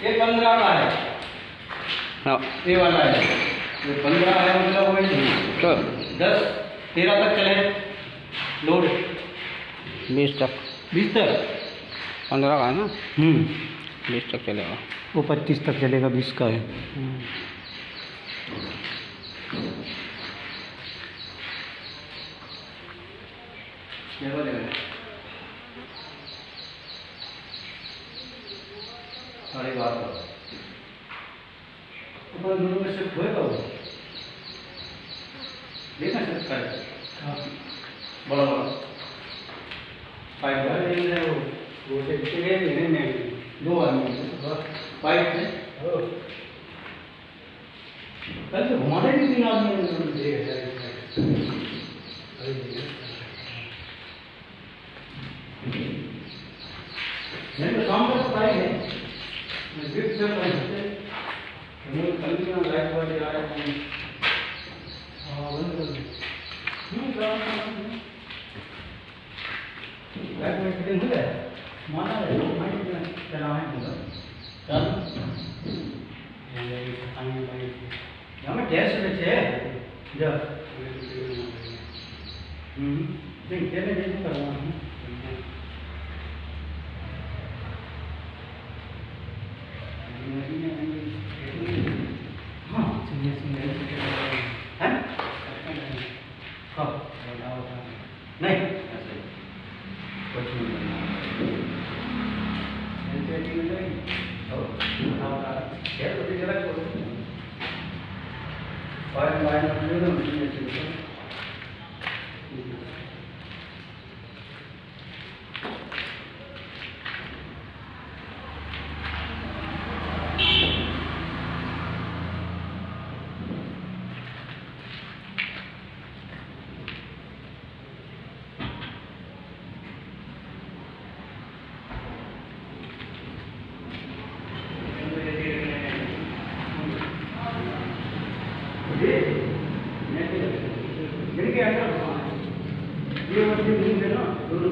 ये 15 का है। हाँ ये वाला है, ये 15 है मतलब वही तो 10 13 तक चले लोड। 20 तक 20 तक 15 का है ना, 20 तक चलेगा। वो 25 तक चलेगा, 20 का है। साढ़े 12 अपन दोनों में शिफ्ट होएगा वो देखना शिफ्ट कर बड़ा बड़ा पाइप है वो से चले नहीं दो आदमी पाइप है कल तो घुमाने भी 3 आदमी नहीं तो शाम तक पाइप है गिफ्ट से पहुंचते कल भी ना लाइट वाले आ रहे हैं। हाँ बंद कर लाइट में फिटिंग हो गया माना है माइक चला है पूरा चल हमें गैस में है जब नहीं क्या नहीं करना है। हाँ नहीं कुछ नहीं ये मशीन नहीं है ना दोनों